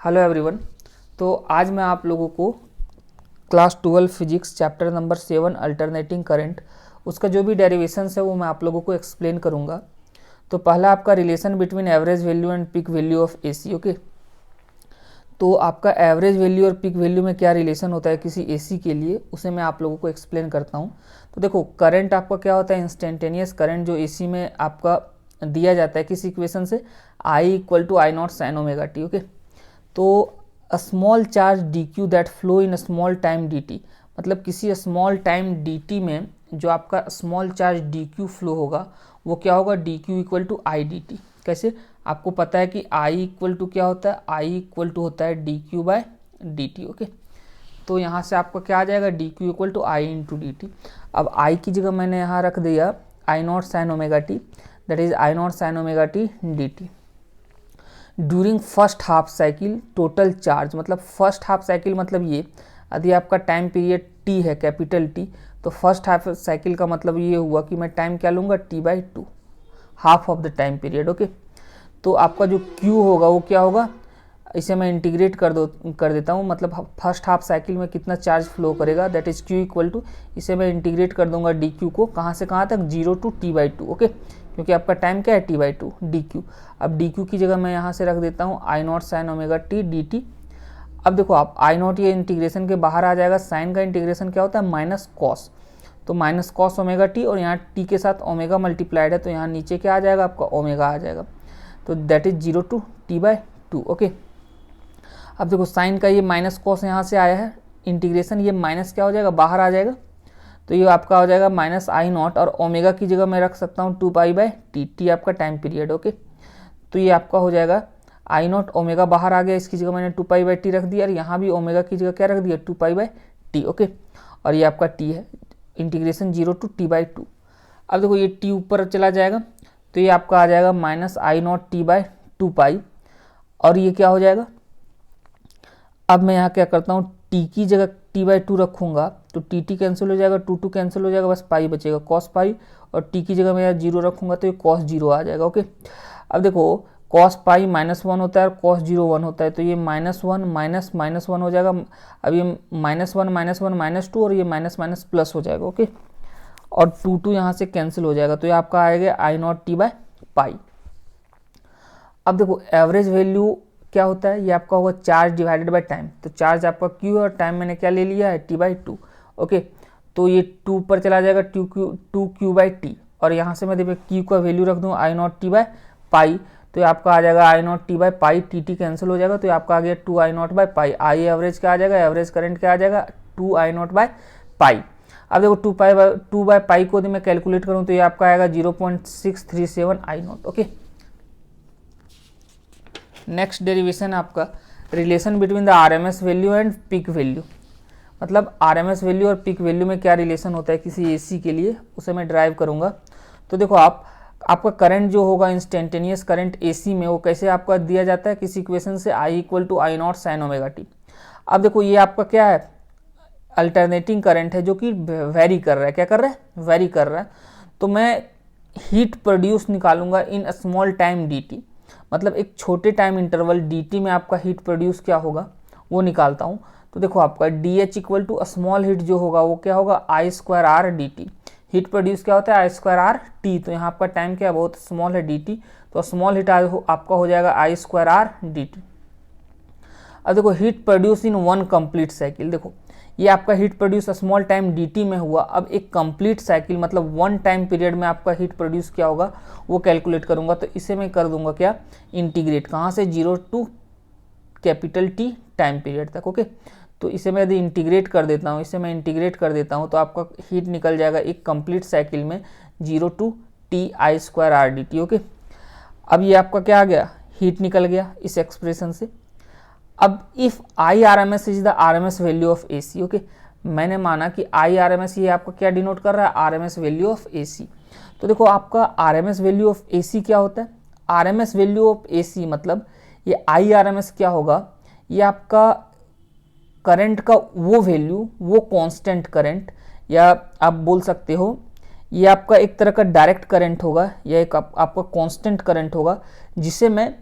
Hello everyone. तो आज मैं आप लोगों को class 12 physics chapter number 7 alternating current उसका जो भी डेरिवेशंस है वो मैं आप लोगों को एक्सप्लेन करूंगा। तो पहला आपका relation between average value and peak value of AC. Okay, तो आपका एवरेज वैल्यू और पीक वैल्यू में क्या रिलेशन होता है किसी एसी के लिए, उसे मैं आप लोगों को एक्सप्लेन करता हूँ। तो देखो, करंट आपका क्या होता है, इंस्टेंटेनियस करंट जो एसी में आपका दिया जाता है किसी इक्वेशन से, I equal to I naught sine omega T. Okay, तो a small charge D Q that flow in a small time D T, मतलब किसी स्मॉल टाइम डी टी में जो आपका small charge D Q flow होगा वो क्या होगा, D Q equal to I D T. कैसे, आपको पता है कि आई इक्वल टू क्या होता है, आई इक्वल टू होता है D Q by D T. Okay, तो यहाँ से आपका क्या आ जाएगा, D Q equal to I into D T. अब आई की जगह मैंने यहाँ रख दिया I naught sine omega T, that is I naught sine omega T D T. During first half cycle total charge, मतलब फर्स्ट हाफ साइकिल मतलब ये, यदि आपका टाइम पीरियड टी है कैपिटल टी, तो फर्स्ट हाफ साइकिल का मतलब ये हुआ कि मैं टाइम क्या लूँगा, T by to, half of the time period. Okay, तो आपका जो क्यू होगा वो क्या होगा, इसे मैं इंटीग्रेट कर देता हूँ, मतलब फर्स्ट हाफ साइकिल में कितना चार्ज फ्लो करेगा, that is Q equal to, इसे मैं इंटीग्रेट कर दूंगा डी क्यू को, कहाँ से कहाँ तक, 0 to T by two. Okay, क्योंकि आपका टाइम क्या है, T by two D Q. अब डी क्यू की जगह मैं यहाँ से रख देता हूँ I naught sine omega T D T. अब देखो आप, आई नॉट ये इंटीग्रेशन के बाहर आ जाएगा, साइन का इंटीग्रेशन क्या होता है, माइनस कॉस, तो माइनस कॉस ओमेगा टी, और यहाँ टी के साथ ओमेगा मल्टीप्लाइड है तो यहाँ नीचे क्या आ जाएगा, आपका ओमेगा आ जाएगा, तो that is 0 to T by two. Okay, अब देखो साइन का ये माइनस कॉस यहाँ से आया है, इंटीग्रेशन ये माइनस क्या हो जाएगा, बाहर आ जाएगा, तो ये आपका हो जाएगा माइनस आई नॉट, और ओमेगा की जगह मैं रख सकता हूँ 2 पाई बाई टी, टी आपका टाइम पीरियड। ओके, तो ये आपका हो जाएगा आई नॉट, ओमेगा बाहर आ गया, इसकी जगह मैंने 2 पाई बाई टी रख दिया, और यहाँ भी ओमेगा की जगह क्या रख दिया, 2 पाई बाई टी। ओके, और ये आपका टी है, integration 0 to T by two. अब देखो ये टी ऊपर चला जाएगा, तो ये आपका आ जाएगा minus I naught T by 2 पाई, और ये क्या हो जाएगा, अब मैं यहाँ क्या करता हूँ, टी की जगह टी बाई टू रखूँगा तो टी टी कैंसिल हो जाएगा, टू टू कैंसिल हो जाएगा, बस पाई बचेगा, कॉस पाई, और टी की जगह मैं यहाँ 0 रखूँगा तो ये कॉस 0 आ जाएगा। ओके, अब देखो कॉस पाई -1 होता है और कॉस 0 1 होता है, तो ये -1 माइनस माइनस 1 हो जाएगा, अब ये -1 -1 -2, और ये माइनस माइनस प्लस हो जाएगा। ओके, और 2 2 यहाँ से कैंसिल हो जाएगा, तो ये आपका आएगा आई नॉट टी बाई पाई। अब देखो एवरेज वैल्यू क्या होता है, ये आपका होगा चार्ज डिवाइडेड बाय टाइम, तो चार्ज आपका क्यू है और टाइम मैंने क्या ले लिया है, टी बाई टू। ओके, तो ये 2 पर चला जाएगा, टू क्यू बाई टी, और यहाँ से मैं देखिए क्यू का वैल्यू रख दूँ I naught T by pi, तो ये आपका आ जाएगा I naught T by pi, T T cancel हो जाएगा, तो ये आपका आ गया 2 I naught by pi. I average क्या आ जाएगा, एवरेज करंट क्या आ जाएगा, 2 आई नॉट बाई पाई। अब देखो 2 बाई पाई को यदि मैं कैलकुलेट करूँ तो ये आपका आएगा 0.637 आई नॉट। ओके, नेक्स्ट डेरिवेशन आपका relation between the RMS value and peak value, मतलब आरएमएस वैल्यू और पीक वैल्यू में क्या रिलेशन होता है किसी एसी के लिए, उसे मैं ड्राइव करूंगा। तो देखो आपका करंट जो होगा इंस्टेंटेनियस करंट एसी में, वो कैसे आपका दिया जाता है किसी इक्वेशन से, I equal to I naught sine omega T. अब देखो ये आपका क्या है, अल्टरनेटिंग करंट है जो कि वेरी कर रहा है, क्या कर रहा है, वेरी कर रहा है, तो मैं हीट प्रोड्यूस निकालूंगा in small time D T, मतलब एक छोटे टाइम इंटरवल डी टी में आपका हीट प्रोड्यूस क्या होगा वो निकालता हूँ। तो देखो आपका D H equal to small heat जो होगा वो क्या होगा, I square R D T, heat produce क्या होता है, आई स्क्वायर आर टी, तो यहाँ आपका टाइम क्या है, बहुत स्मॉल है डी टी, तो स्मॉल हीट आपका हो जाएगा आई स्क्वायर आर डी टी। अब देखो heat produce in 1 complete cycle, देखो ये आपका heat produce small time dt में हुआ, अब एक कंप्लीट साइकिल मतलब 1 टाइम पीरियड में आपका हीट प्रोड्यूस क्या होगा वो कैलकुलेट करूंगा, तो इसे मैं कर दूंगा क्या, इंटीग्रेट, कहाँ से, 0 to capital T time period तक। ओके, तो इसे मैं यदि इंटीग्रेट कर देता हूँ, इसे मैं इंटीग्रेट कर देता हूँ तो आपका हीट निकल जाएगा एक कंप्लीट साइकिल में 0 to T I square R D T. Okay, अब ये आपका क्या आ गया, हीट निकल गया इस एक्सप्रेशन से। अब if I R M S is the R M S value of A C, okay, मैंने माना कि आई आर एम एस ये आपका क्या डिनोट कर रहा है, R M S value of A C. तो देखो आपका R M S value of A C क्या होता है, R M S value of A C मतलब ये आई आर एम एस क्या होगा, ये आपका करंट का वो वैल्यू, वो कांस्टेंट करंट, या आप बोल सकते हो ये आपका एक तरह का डायरेक्ट करंट होगा, या एक आपका कांस्टेंट करंट होगा, जिसे मैं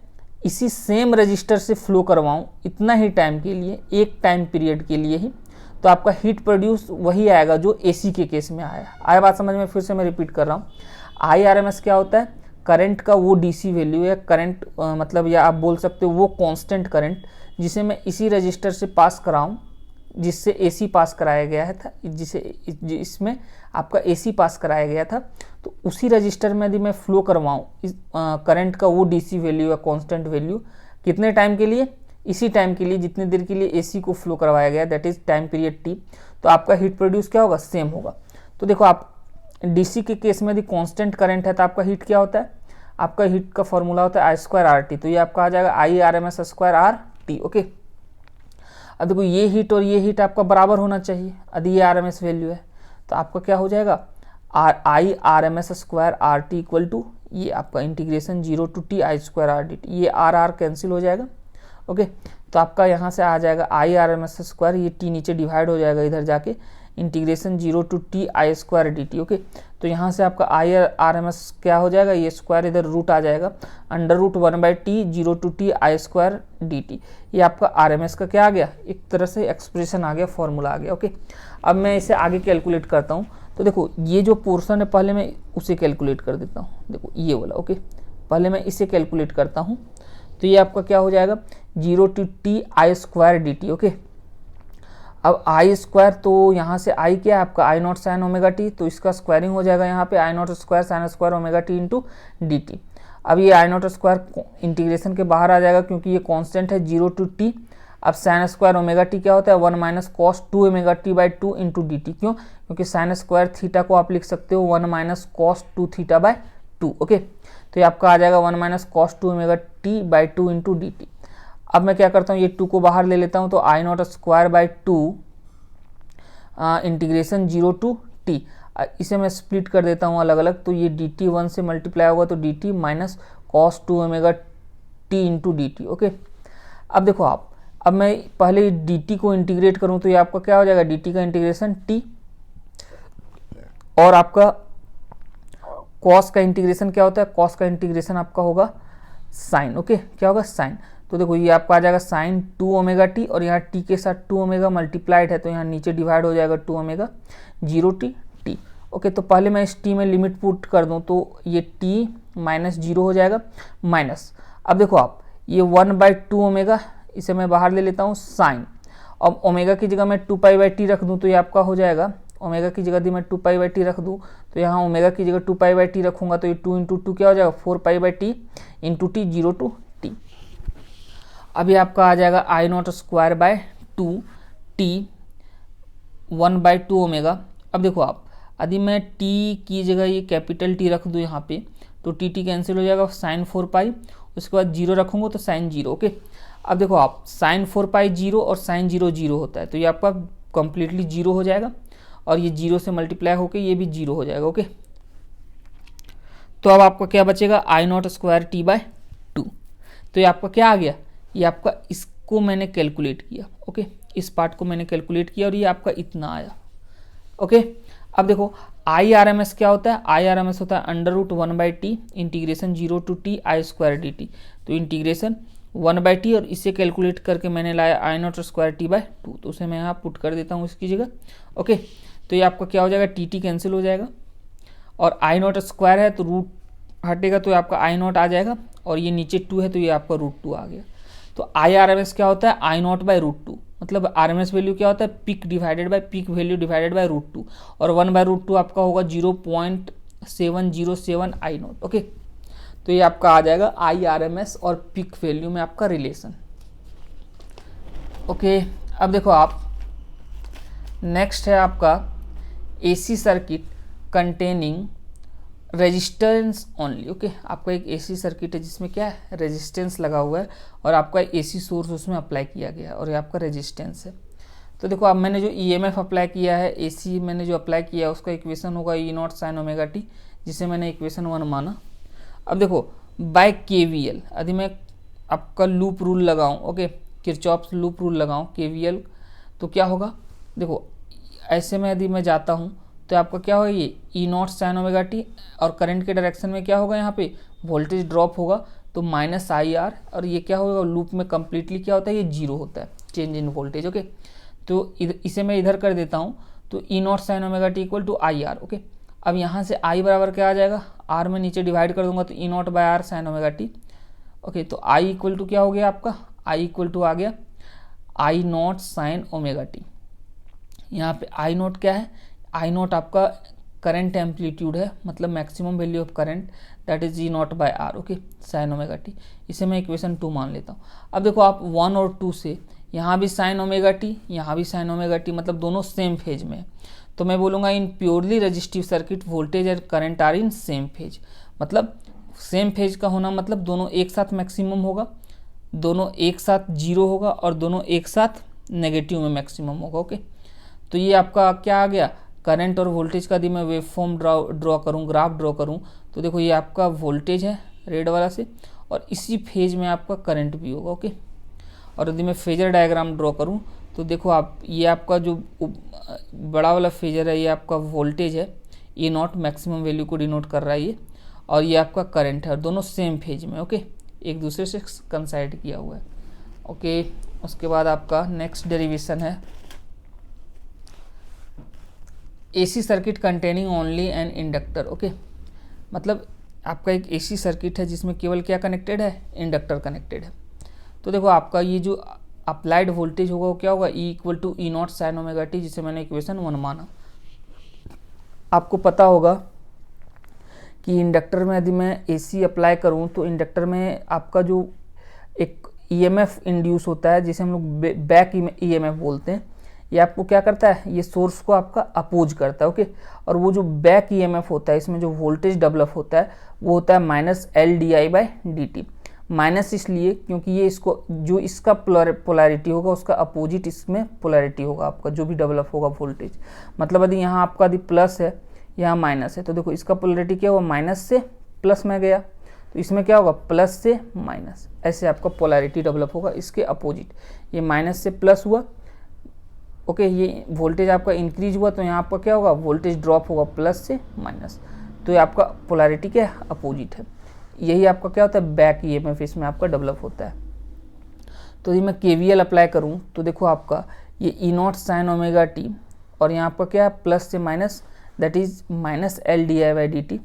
इसी सेम रजिस्टर से फ्लो करवाऊँ इतना ही टाइम के लिए, एक टाइम पीरियड के लिए ही, तो आपका हीट प्रोड्यूस वही आएगा जो एसी के केस में आया बात समझ में? फिर से मैं रिपीट कर रहा हूँ, IRMS क्या होता है? करंट का वो डीसी वैल्यू है, करंट मतलब, या आप बोल सकते हो वो कांस्टेंट करंट जिसे मैं इसी रजिस्टर से पास कराऊं जिससे एसी पास कराया गया था, इसमें आपका एसी पास कराया गया था, तो उसी रजिस्टर में यदि मैं फ्लो करवाऊँ इस करंट का वो डीसी वैल्यू या कांस्टेंट वैल्यू कितने टाइम के लिए? इसी टाइम के लिए जितनी देर के लिए एसी को फ्लो करवाया गया, that is time period T, तो आपका हीट प्रोड्यूस क्या होगा? सेम होगा। तो देखो आप डीसी के केस में यदि कांस्टेंट करंट है तो आपका हीट क्या होता है? आपका हीट का फॉर्मूला होता है आई स्क्वायर आर टी, तो ये आपका आ जाएगा IRMS square R T. Okay, अब देखो ये हीट और ये हीट आपका बराबर होना चाहिए, यदि ये RMS वैल्यू है तो आपका क्या हो जाएगा? IRMS square R T equal to ये आपका integration 0 to t I square R D T, ये आर कैंसिल हो जाएगा। ओके, तो आपका यहाँ से आ जाएगा IRMS स्क्वायर, ये टी नीचे डिवाइड हो जाएगा इधर जाके, integration 0 to t I square D T. Okay, तो यहाँ से आपका IRMS क्या हो जाएगा? ये स्क्वायर इधर रूट आ जाएगा, under root 1/t 0 to t I square D T. ये आपका RMS का क्या आ गया? एक तरह से एक्सप्रेशन आ गया, फॉर्मूला आ गया। ओके, अब मैं इसे आगे कैलकुलेट करता हूँ। तो देखो ये जो पोर्शन है पहले मैं उसे कैलकुलेट कर देता हूँ, देखो ये वाला। ओके, पहले मैं इसे कैलकुलेट करता हूँ, तो ये आपका क्या हो जाएगा? 0 to t I square D T. Okay, अब आई स्क्वायर, तो यहाँ से आई क्या है आपका? I0 साइन ओमेगा टी, तो इसका स्क्वायरिंग हो जाएगा यहाँ पे I0 square sine square omega T into D T. अब ये I0 स्क्वायर इंटीग्रेशन के बाहर आ जाएगा क्योंकि ये कांस्टेंट है 0 to t। अब साइन स्क्वायर ओमेगा टी क्या होता है? 1 minus cos 2 omega T by 2 into D T. क्यों? क्योंकि साइन स्क्वायर थीटा को आप लिख सकते हो 1 minus cos 2 theta by 2। Okay, तो ये आपका आ जाएगा 1 minus cos 2 omega T by 2 into D T. अब मैं क्या करता हूँ, ये 2 को बाहर ले लेता हूँ, तो I0 square by 2 integration 0 to t, इसे मैं स्प्लिट कर देता हूँ अलग अलग, तो ये डी टी 1 से मल्टीप्लाई होगा तो D T minus cos 2 omega T into D T. Okay, अब देखो आप, अब मैं पहले डी टी को इंटीग्रेट करूँ तो ये आपका क्या हो जाएगा? डी टी का इंटीग्रेशन टी, और आपका कॉस का इंटीग्रेशन क्या होता है? कॉस का इंटीग्रेशन आपका होगा साइन। ओके, क्या होगा? साइन। तो देखो ये आपका आ जाएगा साइन 2 ओमेगा टी, और यहाँ टी के साथ 2 ओमेगा मल्टीप्लाइड है तो यहाँ नीचे डिवाइड हो जाएगा 2 ओमेगा 0 टी टी। ओके, तो पहले मैं इस टी में लिमिट पुट कर दूँ तो ये टी माइनस 0 हो जाएगा माइनस। अब देखो आप, ये 1/2 ओमेगा, इसे मैं बाहर ले लेता हूँ साइन। अब ओमेगा की जगह मैं 2π/t रख दूँ तो ये आपका हो जाएगा, ओमेगा की जगह यदि मैं 2π/t रख दूँ तो यहाँ ओमेगा की जगह 2π/t रखूँगा तो ये 2 इंटू 2 क्या हो जाएगा? 4π/t into T 0 to t। अभी आपका आ जाएगा I0 square by 2 t 1/2 omega. अब देखो आप, यदि मैं t की जगह ये कैपिटल T रख दूँ यहाँ पे तो टी कैंसिल हो जाएगा, साइन 4π, उसके बाद 0 रखूँगा तो साइन 0। ओके, अब देखो आप, साइन 4π 0 और साइन 0 0 होता है, तो ये आपका कंप्लीटली 0 हो जाएगा, और ये 0 से मल्टीप्लाई होकर ये भी 0 हो जाएगा। ओके, तो अब आपका क्या बचेगा? I0 square T bye 2। तो ये आपका क्या आ गया? ये आपका, इसको मैंने कैलकुलेट किया। ओके, इस पार्ट को मैंने कैलकुलेट किया और ये आपका इतना आया। ओके, अब देखो IRMS क्या होता है? IRMS होता है under root 1/t integration 0 to t I square D T. तो इंटीग्रेशन 1/t और इसे कैलकुलेट करके मैंने लाया I0 स्क्वायर टी बाय 2, तो उसे मैं यहाँ पुट कर देता हूँ इसकी जगह। ओके, तो ये आपका क्या हो जाएगा? टी कैंसिल हो जाएगा, और I0 स्क्वायर है तो रूट हटेगा तो आपका I0 आ जाएगा, और ये नीचे 2 है तो ये आपका √2 आ गया। तो IRMS क्या होता है? I0 बाई √2, मतलब RMS वैल्यू क्या होता है? Peak divided by peak value divided by √2, और 1/√2 आपका होगा 0.707 I0। ओके, तो ये आपका आ जाएगा IRMS और पीक वैल्यू में आपका रिलेशन। ओके, अब देखो आप, नेक्स्ट है आपका AC circuit containing resistance only. Okay, आपका एक AC सर्किट है जिसमें क्या है? रेजिस्टेंस लगा हुआ है, और आपका AC सोर्स उसमें अप्लाई किया गया है, और ये आपका रेजिस्टेंस है। तो देखो अब मैंने जो EMF अप्लाई किया है, AC मैंने जो अप्लाई किया है उसका इक्वेशन होगा E0 साइन ओमेगा टी, जिसे मैंने इक्वेशन 1 माना। अब देखो बाय KVL, यदि मैं आपका लूप रूल लगाऊँ, ओके, किरचॉफ्स लूप रूल लगाऊँ KVL, तो क्या होगा? देखो ऐसे में यदि मैं जाता हूँ तो आपका क्या होगा? ये E0 साइन ओमेगा टी, और करंट के डायरेक्शन में क्या होगा? यहाँ पे वोल्टेज ड्रॉप होगा, तो माइनस आई आर, और ये क्या होगा लूप में कम्प्लीटली क्या होता है, ये जीरो होता है चेंज इन वोल्टेज। ओके, तो इसे मैं इधर कर देता हूँ, तो E naught sine omega T equal to I R. Okay, अब यहाँ से आई बराबर क्या आ जाएगा, आर में नीचे डिवाइड कर दूंगा तो E naught by R sine omega T. Okay, तो आई इक्वल टू क्या हो गया आपका, आई इक्वल टू आ गया I naught sine omega T. यहाँ पे आई नॉट क्या है, आई नॉट आपका करंट एम्पलीट्यूड है, मतलब maximum value of current, that is G naught by R. Okay, sine omega T, इसे मैं इक्वेशन 2 मान लेता हूँ। अब देखो आप 1 और 2 से यहाँ भी साइन ओमेगा टी, यहाँ भी साइन ओमेगा टी, मतलब दोनों सेम फेज में है, तो मैं बोलूँगा in purely resistive circuit voltage और current are in same phase. मतलब सेम फेज का होना मतलब दोनों एक साथ मैक्सिमम होगा, दोनों एक साथ जीरो होगा, और दोनों एक साथ नेगेटिव में मैक्सिमम होगा। ओके, तो ये आपका क्या आ गया, करंट और वोल्टेज का यदि मैं वेव फॉर्म ड्रॉ करूँ, ग्राफ ड्रॉ करूँ, तो देखो ये आपका वोल्टेज है रेड वाला से, और इसी फेज में आपका करंट भी होगा। ओके, और यदि मैं फेजर डायग्राम ड्रॉ करूँ तो देखो आप, ये आपका जो बड़ा वाला फेजर है ये आपका वोल्टेज है, ये नॉट मैक्सिमम वैल्यू को डिनोट कर रहा है ये, और ये आपका करंट है, और दोनों सेम फेज में। ओके, एक दूसरे से कंसाइड किया हुआ है। ओके, उसके बाद आपका नेक्स्ट डेरिवेशन है AC circuit containing only an inductor. Okay, मतलब आपका एक एसी सर्किट है जिसमें केवल क्या कनेक्टेड है, इंडक्टर कनेक्टेड है। तो देखो आपका ये जो अप्लाइड वोल्टेज होगा वो क्या होगा, E equal to E naught sine omega T, जिसे मैंने इक्वेशन 1 माना। आपको पता होगा कि इंडक्टर में यदि मैं एसी अप्लाई करूं तो इंडक्टर में आपका जो एक ईएमएफ इंड्यूस होता है, जिसे हम लोग बैक ईएमएफ बोलते हैं, ये आपको क्या करता है, ये सोर्स को आपका अपोज करता है। ओके, और वो जो बैक ईएमएफ होता है, इसमें जो वोल्टेज डेवलप होता है वो होता है minus L D I by D T. Minus इसलिए क्योंकि ये इसको जो इसका पोलैरिटी होगा उसका अपोजिट इसमें पोलैरिटी होगा आपका, जो भी डेवलप होगा वोल्टेज। मतलब यदि यहाँ आपका यदि प्लस है, यहाँ माइनस है, तो देखो इसका पोलैरिटी क्या हुआ, माइनस से प्लस में गया, तो इसमें क्या होगा, प्लस से माइनस, ऐसे आपका पोलैरिटी डेवलप होगा इसके अपोजिट। ये माइनस से प्लस हुआ, ओके, ये वोल्टेज आपका इंक्रीज हुआ, तो यहाँ आपका क्या होगा, वोल्टेज ड्रॉप होगा प्लस से माइनस, तो ये आपका पोलैरिटी क्या है, अपोजिट है। यही आपका क्या होता है, बैक ईएमएफ इसमें आपका डेवलप होता है। तो यदि मैं केवीएल अप्लाई करूँ तो देखो आपका ये E naught sine omega T, और यहाँ आपका क्या है, प्लस से minus, that is minus L D I by D T.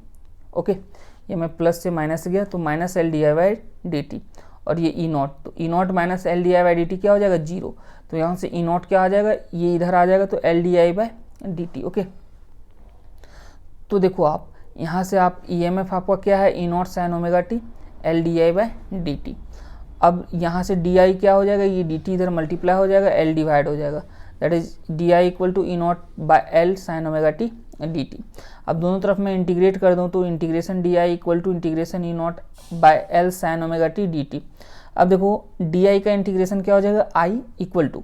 Okay, ये मैं प्लस से माइनस गया तो minus L D I by D T, और ये ई नॉट, तो E naught minus L D I by D T क्या हो जाएगा, जीरो। तो यहाँ से ई नॉट क्या आ जाएगा, ये इधर आ जाएगा, तो L D I by D T. Okay, तो देखो आप यहाँ से आप ईएमएफ आपका क्या है, E naught sine omega T L D I by D T. अब यहाँ से डी आई क्या हो जाएगा, ये डी टी इधर मल्टीप्लाई हो जाएगा, एल डिवाइड हो जाएगा, that is D I equal to E naught by L sine omega T D T. अब दोनों तरफ मैं इंटीग्रेट कर दूँ तो integration D I equal to integration E naught by L sine omega T D T. अब देखो D I का इंटीग्रेशन क्या हो जाएगा, आई इक्वल टू,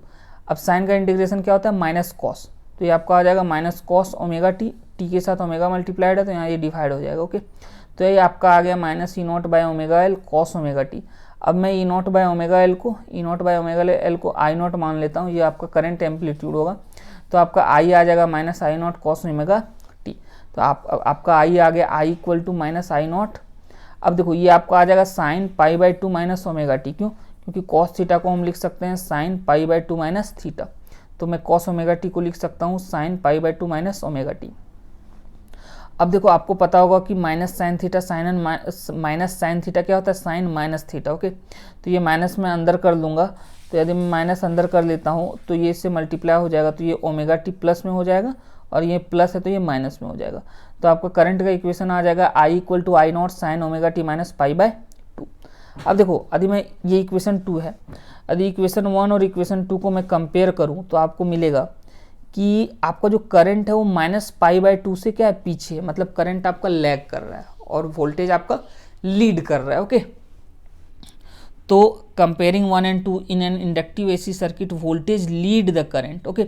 अब साइन का इंटीग्रेशन क्या होता है, माइनस कॉस, तो ये आपका आ जाएगा minus cos omega T, T के साथ ओमेगा मल्टीप्लाइड है तो यहाँ ये डिवाइड हो जाएगा। ओके, तो ये आपका आ गया minus E naught by omega L cos omega T. अब मैं ई नॉट बाई ओमेगा एल को, ई नॉट बाई ओमेगा एल को आई नॉट मान लेता हूँ, ये आपका करंट एम्पलीट्यूड होगा, तो आपका आई आ जाएगा minus I naught cos omega T. तो आपका आई आ गया I equal to minus I naught. अब देखो ये आपका आ जाएगा sine pi by two minus omega T, क्यों, क्योंकि कॉस थीटा को हम लिख सकते हैं sine pi by two minus theta, तो मैं कॉस ओमेगा टी को लिख सकता हूँ sine pi by two minus omega T. अब देखो आपको पता होगा कि minus sine theta, sine minus sine theta क्या होता है, साइन माइनस थीटा। ओके, तो ये माइनस मैं अंदर कर लूँगा, तो यदि मैं माइनस अंदर कर लेता हूँ तो ये इससे मल्टीप्लाई हो जाएगा, तो ये ओमेगा टी प्लस में हो जाएगा, और ये प्लस है तो ये माइनस में हो जाएगा। तो आपका करंट का इक्वेशन आ जाएगा I equal to I naught sine omega T minus pi by two. अब देखो यदि मैं ये इक्वेशन 2 है, यदि इक्वेशन 1 और इक्वेशन 2 को मैं कंपेयर करूँ तो आपको मिलेगा कि आपका जो करंट है वो माइनस पाई बाय टू से क्या है, पीछे है, मतलब करंट आपका लैग कर रहा है और वोल्टेज आपका लीड कर रहा है। ओके, तो comparing 1 and 2 in an inductive AC circuit, voltage lead the current. Okay,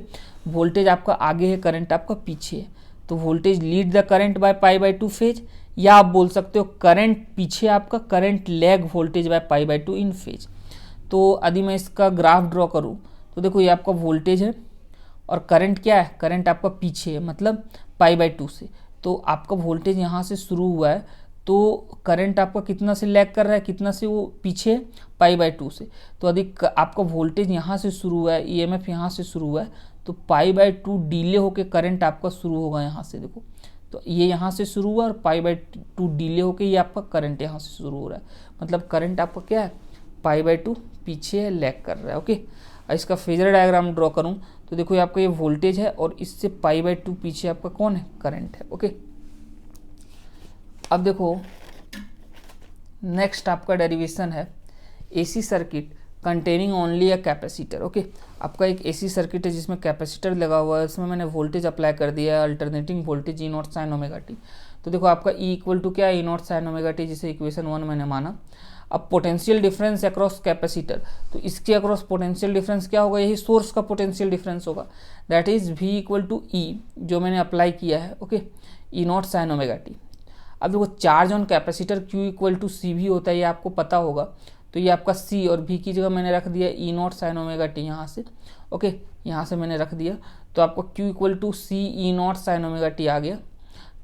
voltage आपका आगे है, करंट आपका पीछे है, तो voltage lead the current by pi by two phase, या आप बोल सकते हो करंट पीछे आपका, current lag voltage by pi by to in phase. तो यदि मैं इसका ग्राफ ड्रॉ करूँ तो देखो ये आपका वोल्टेज है और करंट क्या है, करंट आपका पीछे है, मतलब पाई बाय टू से। तो आपका वोल्टेज यहाँ से शुरू हुआ है, तो करंट आपका कितना से लैग कर रहा है, कितना से वो पीछे, π/2 से। तो अधिक आपका वोल्टेज यहाँ से शुरू हुआ है, ईएमएफ यहाँ से शुरू हुआ है, तो π/2 डिले होके करंट आपका शुरू होगा यहाँ से। देखो तो ये यहाँ से शुरू हुआ और π/2 डिले होके ये आपका करंट यहाँ से शुरू हो रहा है, मतलब करंट आपका क्या है, π/2 पीछे लैग कर रहा है। ओके, इसका फेजर डायग्राम ड्रॉ करूँ तो देखो ये आपका ये वोल्टेज है और इससे π/2 पीछे आपका कौन है, करंट है। ओके, अब देखो नेक्स्ट आपका डेरिवेशन है AC circuit containing only a capacitor. Okay, आपका एक एसी सर्किट है जिसमें कैपेसिटर लगा हुआ है, इसमें मैंने वोल्टेज अप्लाई कर दिया है, अल्टरनेटिंग वोल्टेज ई नॉट साइन ओमेगा टी। तो देखो आपका ई इक्वल टू क्या है, E naught sine omega T, जिसे इक्वेशन 1 मैंने माना। अब पोटेंशियल डिफरेंस अक्रॉस कैपेसिटर, तो इसके अक्रॉस पोटेंशियल डिफरेंस क्या होगा, यही सोर्स का पोटेंशियल डिफरेंस होगा, that is V equal to E, जो मैंने अप्लाई किया है। Okay, E naught sine omega T. अब देखो charge on capacitor Q equal to C भी होता है, ये आपको पता होगा। तो ये आपका C और V की जगह मैंने रख दिया E naught sine omega T यहाँ से। ओके, यहाँ से मैंने रख दिया, तो आपको Q equal to C E naught sine omega T आ गया।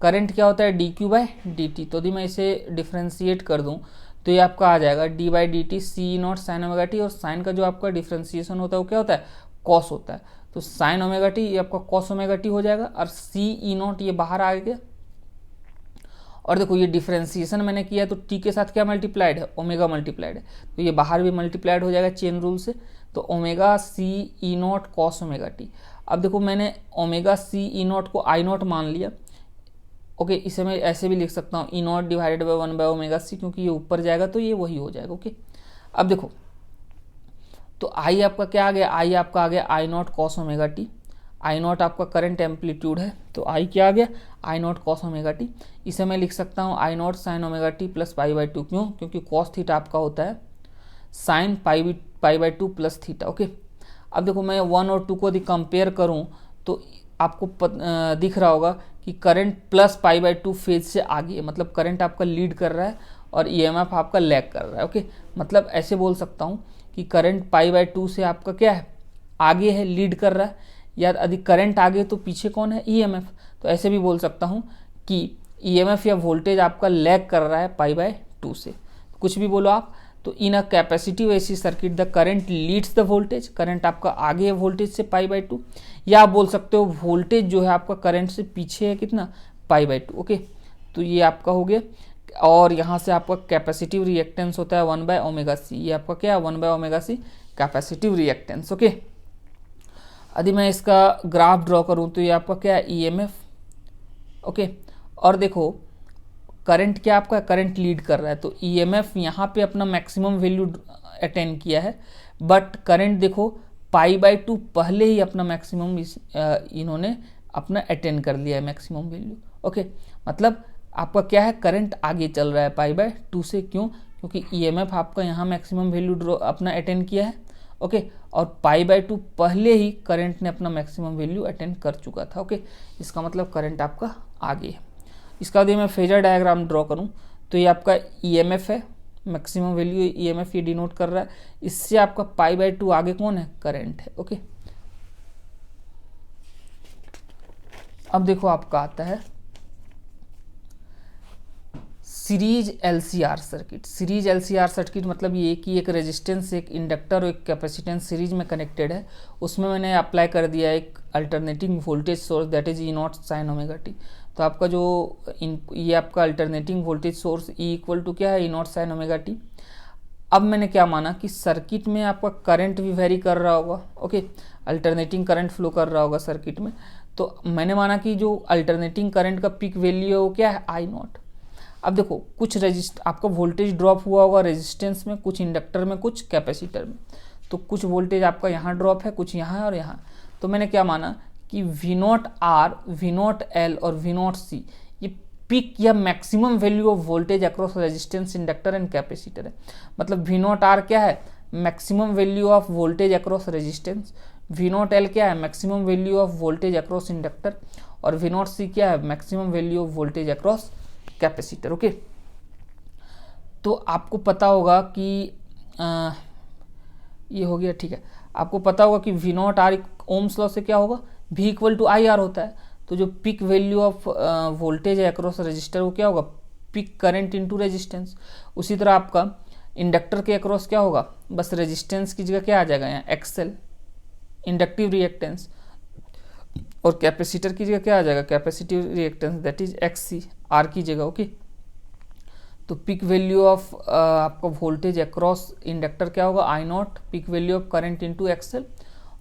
करंट क्या होता है, dQ/dt। तो यदि मैं इसे डिफ्रेंशिएट कर दूँ तो ये आपका आ जाएगा d/dt C E naught sine omega T, और साइन का जो आपका डिफ्रेंशिएशन होता है वो क्या होता है, कॉस होता है। तो साइन ओमेगा टी ये आपका कॉस ओमेगा टी हो जाएगा, और सी ई नॉट ये बाहर आ गया। और देखो ये डिफरेंशिएशन मैंने किया तो टी के साथ क्या मल्टीप्लाइड है, ओमेगा मल्टीप्लाइड है, तो ये बाहर भी मल्टीप्लाइड हो जाएगा चेन रूल से। तो omega C E naught cos omega T. अब देखो मैंने ओमेगा सी ई नॉट को आई नॉट मान लिया। ओके, इसे मैं ऐसे भी लिख सकता हूँ ई नॉट डिवाइडेड बाई 1/ओमेगा सी, क्योंकि ये ऊपर जाएगा तो ये वही हो जाएगा। ओके, अब देखो तो आई आपका क्या आ गया, आई आपका आ गया I naught cos omega T. I naught आपका करंट एम्पलीट्यूड है, तो आई क्या आ गया, I naught cos omega T. इसे मैं लिख सकता हूँ I naught sine omega T plus π/2, क्यों, क्योंकि कॉस थीटा आपका होता है साइन π/2 प्लस थीटा। ओके, अब देखो मैं 1 और 2 को यदि कंपेयर करूँ तो आपको दिख रहा होगा कि करंट प्लस π/2 फेज से आगे है, मतलब करंट आपका लीड कर रहा है और ईएमएफ आपका लैग कर रहा है। ओके, मतलब ऐसे बोल सकता हूँ कि करंट π/2 से आपका क्या है, आगे है, लीड कर रहा है, या अधिक करंट आगे तो पीछे कौन है, ईएमएफ। तो ऐसे भी बोल सकता हूँ कि ईएमएफ या वोल्टेज आपका लैग कर रहा है π/2 से, कुछ भी बोलो आप। तो in a capacitive AC circuit the current leads the voltage, current आपका आगे है वोल्टेज से π/2, या आप बोल सकते हो वोल्टेज जो है आपका करंट से पीछे है कितना, π/2। ओके, तो ये आपका हो गया। और यहाँ से आपका कैपेसिटिव रिएक्टेंस होता है 1/ओमेगा सी, ये आपका क्या है 1/ओमेगा सी कैपेसिटिव रिएक्टेंस। ओके, यदि मैं इसका ग्राफ ड्रॉ करूं तो ये आपका क्या है, ईएमएफ। ओके, और देखो करंट क्या आपका करंट लीड कर रहा है, तो ईएमएफ यहाँ पे अपना मैक्सिमम वैल्यू अटेन किया है, बट करंट देखो π/2 पहले ही अपना मैक्सिमम इन्होंने अपना अटेन कर लिया है मैक्सिमम वैल्यू। ओके, मतलब आपका क्या है, करंट आगे चल रहा है π/2 से, क्यों, क्योंकि ईएमएफ आपका यहाँ मैक्सिमम वैल्यू अपना अटेन किया है। ओके, और π/2 पहले ही करंट ने अपना मैक्सिमम वैल्यू अटेंड कर चुका था। ओके, इसका मतलब करंट आपका आगे है। इसका यदि मैं फेजर डायग्राम ड्रॉ करूं तो ये आपका ईएमएफ है, मैक्सिमम वैल्यू ईएमएफ ये डिनोट कर रहा है, इससे आपका π/2 आगे कौन है, करंट है। ओके, अब देखो आपका आता है series LCR circuit. Series LCR circuit मतलब ये कि एक रेजिस्टेंस, एक इंडक्टर और एक कैपेसिटेंस सीरीज में कनेक्टेड है, उसमें मैंने अप्लाई कर दिया एक alternating voltage source, that is E naught sine omega T. तो आपका जो ये आपका alternating voltage source E equal to क्या है, E naught sine omega T. अब मैंने क्या माना कि सर्किट में आपका करंट भी वेरी कर रहा होगा। ओके, अल्टरनेटिंग करंट फ्लो कर रहा होगा सर्किट में, तो मैंने माना कि जो अल्टरनेटिंग करंट का पीक वैल्यू है वो क्या है, आई नॉट। अब देखो कुछ आपका वोल्टेज ड्रॉप हुआ होगा रेजिस्टेंस में, कुछ इंडक्टर में, कुछ कैपेसिटर में, तो कुछ वोल्टेज आपका यहाँ ड्रॉप है, कुछ यहाँ है और यहाँ। तो मैंने क्या माना कि V0R, V0L और V0C ये पीक या maximum value of voltage across resistance, inductor and capacitor है। मतलब V0R क्या है, maximum value of voltage across resistance, V0L क्या है, maximum value of voltage across inductor, और V0C क्या है, maximum value of voltage across capacitor. Okay, तो आपको पता होगा कि ये हो गया, ठीक है। आपको पता होगा कि V0R ओम्स लॉ से क्या होगा, V equal to I R होता है। तो जो पिक वैल्यू ऑफ वोल्टेज है अक्रॉस रजिस्टर वो क्या होगा, पिक करंट इनटू रेजिस्टेंस। उसी तरह आपका इंडक्टर के अक्रॉस क्या होगा, बस रेजिस्टेंस की जगह क्या आ जाएगा यहाँ एक्सएल इंडक्टिव रिएक्टेंस, और कैपेसिटर की जगह क्या आ जाएगा capacitive reactance that is XC R की जगह। ओके, तो पिक वैल्यू ऑफ आपका वोल्टेज अक्रॉस इंडक्टर क्या होगा I naught peak value of current into XL,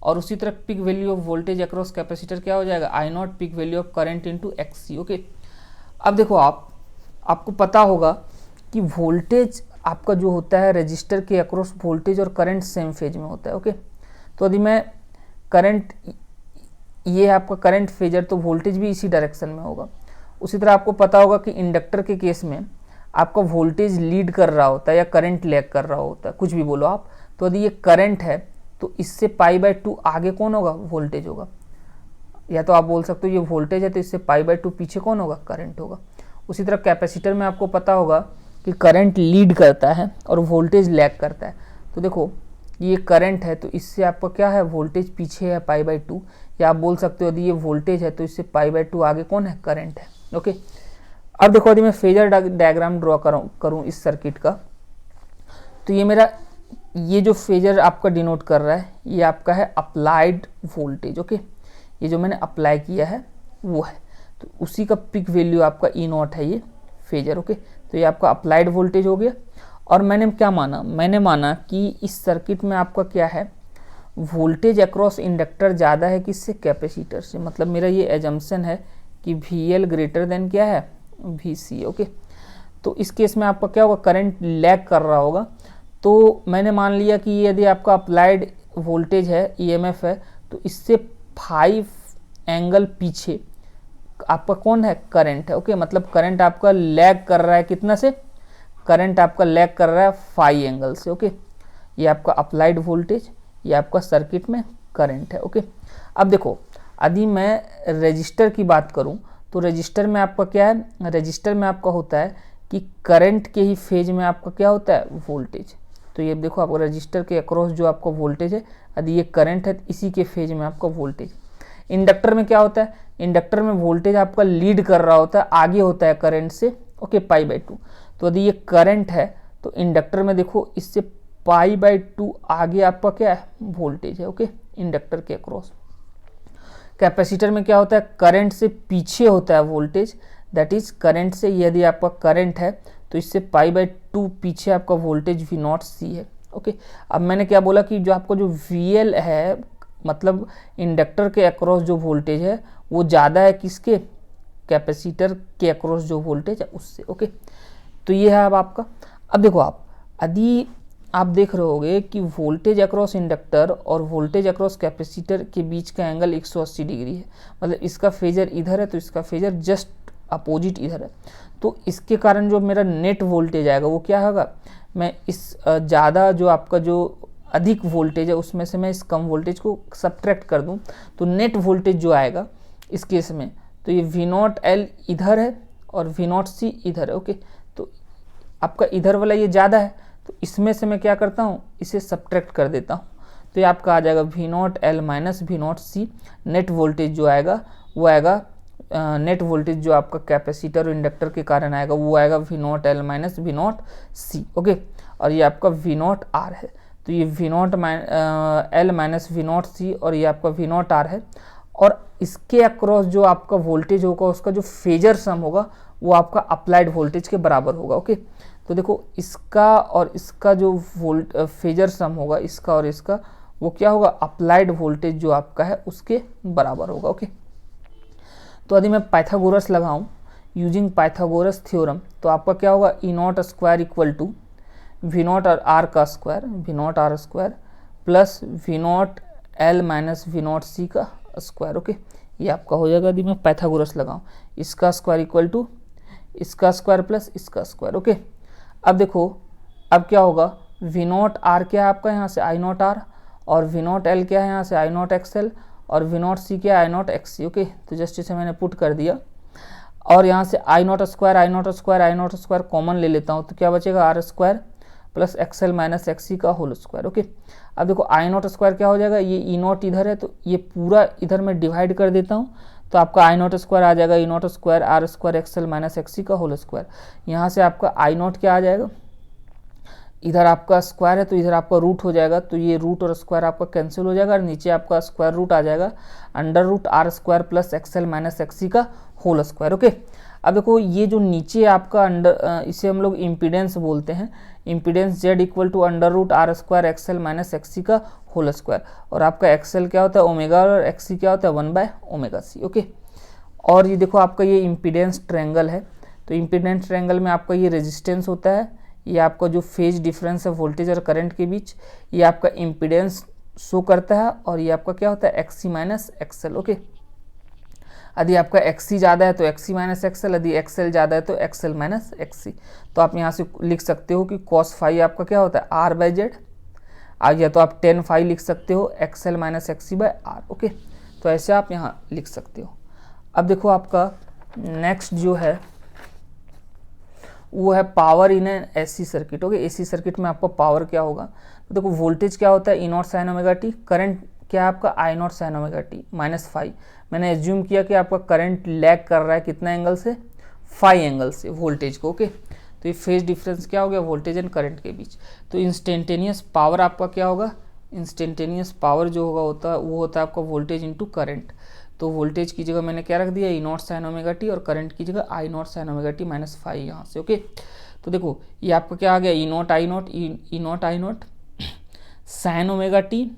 और उसी तरह peak value of voltage across capacitor क्या हो जाएगा I naught peak value of current into XC. Okay, अब देखो आपको पता होगा कि वोल्टेज आपका जो होता है रजिस्टर के अक्रॉस वोल्टेज और करंट सेम फेज में होता है। ओके, तो यदि मैं करंट ये है आपका करंट फेजर तो वोल्टेज भी इसी डायरेक्शन में होगा। उसी तरह आपको पता होगा कि इंडक्टर के केस में आपका वोल्टेज लीड कर रहा होता है या करंट लैग कर रहा होता है, कुछ भी बोलो आप। तो यदि ये करंट है तो इससे π/2 आगे कौन होगा वोल्टेज होगा, या तो आप बोल सकते हो ये वोल्टेज है तो इससे π/2 पीछे कौन होगा करंट होगा। उसी तरह कैपेसिटर में आपको पता होगा कि करंट लीड करता है और वोल्टेज लैग करता है। तो देखो ये करंट है तो इससे आपका क्या है वोल्टेज पीछे है π/2, या आप बोल सकते हो यदि ये वोल्टेज है तो इससे π/2 आगे कौन है करंट है। ओके, अब देखो यदि मैं फेजर डायग्राम ड्रॉ करूं इस सर्किट का, तो ये मेरा ये जो फेजर आपका डिनोट कर रहा है ये आपका है अप्लाइड वोल्टेज। ओके, ये जो मैंने अप्लाई किया है वो है, तो उसी का पिक वैल्यू आपका ई नॉट है ये फेजर। ओके, तो ये आपका अप्लाइड वोल्टेज हो गया। और मैंने क्या माना, मैंने माना कि इस सर्किट में आपका क्या है वोल्टेज अक्रॉस इंडक्टर ज़्यादा है किससे कैपेसिटर से, मतलब मेरा ये एजम्पशन है कि VL ग्रेटर देन क्या है VC। ओके, तो इस केस में आपका क्या होगा करंट लैग कर रहा होगा। तो मैंने मान लिया कि यदि आपका अप्लाइड वोल्टेज है EMF है तो इससे 5 एंगल पीछे आपका कौन है करंट है। ओके, मतलब करंट आपका लैग कर रहा है कितना से, करंट आपका लैग कर रहा है 5 एंगल से। ओके, ये आपका अप्लाइड वोल्टेज, ये आपका सर्किट में करंट है। ओके, अब देखो यदि मैं रजिस्टर की बात करूं तो रजिस्टर में आपका क्या है, रजिस्टर में आपका होता है कि करंट के ही फेज में आपका क्या होता है वोल्टेज। तो ये देखो आपका रजिस्टर के अक्रॉस जो आपका वोल्टेज है यदि ये करंट है इसी के फेज में आपका वोल्टेज। इंडक्टर में क्या होता है, इंडक्टर में वोल्टेज आपका लीड कर रहा होता है आगे होता है करंट से। ओके, π/2, तो यदि ये करंट है तो इंडक्टर में देखो इससे π/2 आगे आपका क्या है वोल्टेज है। ओके, इंडक्टर के अक्रॉस। कैपेसिटर में क्या होता है करंट से पीछे होता है वोल्टेज, दैट इज करंट से यदि आपका करंट है तो इससे π/2 पीछे आपका वोल्टेज V0C है। ओके, अब मैंने क्या बोला कि जो आपका जो VL है मतलब इंडक्टर के अक्रॉस जो वोल्टेज है वो ज़्यादा है किसके कैपेसिटर के अक्रॉस जो वोल्टेज है उससे। ओके, तो ये है अब आपका। अब देखो यदि आप देख रहे होगे कि वोल्टेज अक्रॉस इंडक्टर और वोल्टेज अक्रॉस कैपेसिटर के बीच का एंगल 180 डिग्री है, मतलब इसका फेजर इधर है तो इसका फेजर जस्ट अपोजिट इधर है। तो इसके कारण जो मेरा नेट वोल्टेज आएगा वो क्या होगा, मैं इस ज़्यादा जो आपका जो अधिक वोल्टेज है उसमें से मैं इस कम वोल्टेज को सब्ट्रैक्ट कर दूं तो नेट वोल्टेज जो आएगा इस केस में तो ये V0L इधर है और V0C इधर है। ओके, तो आपका इधर वाला ये ज़्यादा है तो इसमें से मैं क्या करता हूँ इसे सब्ट्रैक्ट कर देता हूँ, तो ये आपका आ जाएगा V0L minus V0C। Net voltage जो आएगा वो आएगा नेट वोल्टेज जो आपका कैपेसिटर और इंडक्टर के कारण आएगा वो आएगा V0L माइनस V0C। ओके, और ये आपका V0R है, तो ये V0L माइनस V0C और ये आपका V0R है। और इसके अक्रॉस जो आपका वोल्टेज होगा उसका जो फेजर सम होगा वो आपका अप्लाइड वोल्टेज के बराबर होगा। ओके, तो देखो इसका और इसका जो फेजर सम होगा इसका और इसका वो क्या होगा अप्लाइड वोल्टेज जो आपका है उसके बराबर होगा। ओके, तो यदि मैं पाइथागोरस लगाऊं यूजिंग पाइथागोरस थ्योरम तो आपका क्या होगा E0 square equal to V0 और R का square V0R square plus V0L minus V0C का स्क्वायर। ओके, ये आपका हो जाएगा यदि मैं पाइथागोरस लगाऊं, इसका स्क्वायर इक्वल टू इसका स्क्वायर प्लस इसका स्क्वायर। ओके, अब देखो अब क्या होगा V0R क्या है आपका यहाँ से I0R और V0L क्या है यहाँ से I0XL और V0C क्या है I0XC। ओके, तो जस्ट इसे मैंने पुट कर दिया और यहाँ से I0 स्क्वायर कॉमन ले लेता हूँ तो क्या बचेगा R square plus XL minus XC का होल स्क्वायर। ओके, अब देखो I0 स्क्वायर क्या हो जाएगा, ये E0 इधर है तो ये पूरा इधर मैं डिवाइड कर देता हूँ तो आपका आई नॉट स्क्वायर आ जाएगा E naught square R square XL minus XC का होल स्क्वायर। यहाँ से आपका आई नॉट क्या आ जाएगा, इधर आपका स्क्वायर है तो इधर आपका रूट हो जाएगा, तो ये रूट और स्क्वायर आपका कैंसिल हो जाएगा और नीचे आपका स्क्वायर रूट आ जाएगा under root R square plus X L minus XC का होल स्क्वायर। ओके, अब देखो ये जो नीचे आपका अंडर, इसे हम लोग इम्पीडेंस बोलते हैं, impedance Z equal to under root R square XL minus XC का होल स्क्वायर, और आपका एक्सएल क्या होता है ओमेगा और एक्सी क्या होता है 1/ओमेगा c। ओके, और ये देखो आपका ये इम्पीडेंस ट्रायंगल है, तो इम्पीडेंस ट्रायंगल में आपका ये रेजिस्टेंस होता है, ये आपका जो फेज डिफरेंस है वोल्टेज और करंट के बीच, ये आपका इम्पीडेंस शो करता है, और ये आपका क्या होता है एक्सी माइनस एक्सएल। ओके, यदि आपका एक्सी ज़्यादा है तो एक्सी माइनस एक्सएल, यदि एक्सएल ज़्यादा है तो एक्सएल माइनस एक्सी। तो आप यहाँ से लिख सकते हो कि कॉस फाई आपका क्या होता है आर बाई जेड, या तो आप टेन फाई लिख सकते हो X L minus X C by R. Okay, तो ऐसे आप यहाँ लिख सकते हो। अब देखो आपका नेक्स्ट जो है वो है power in an AC circuit. Okay, AC circuit में आपका पावर क्या होगा, तो देखो वोल्टेज क्या होता है E naught sine omega T, current क्या है आपका I naught sine omega T minus phi. मैंने एज्यूम किया कि आपका करंट लैग कर रहा है कितना एंगल से, फाई एंगल से वोल्टेज को। ओके, तो ये फेज डिफरेंस क्या हो गया वोल्टेज एंड करंट के बीच। तो इंस्टेंटेनियस पावर आपका क्या होगा, इंस्टेंटेनियस पावर जो होगा वो होता है आपका वोल्टेज इंटू करंट। तो वोल्टेज की जगह मैंने क्या रख दिया E naught sine omega T, और करंट की जगह I naught sine omega T minus phi यहाँ से। ओके, तो देखो ये आपका क्या आ गया E naught I naught sine omega T,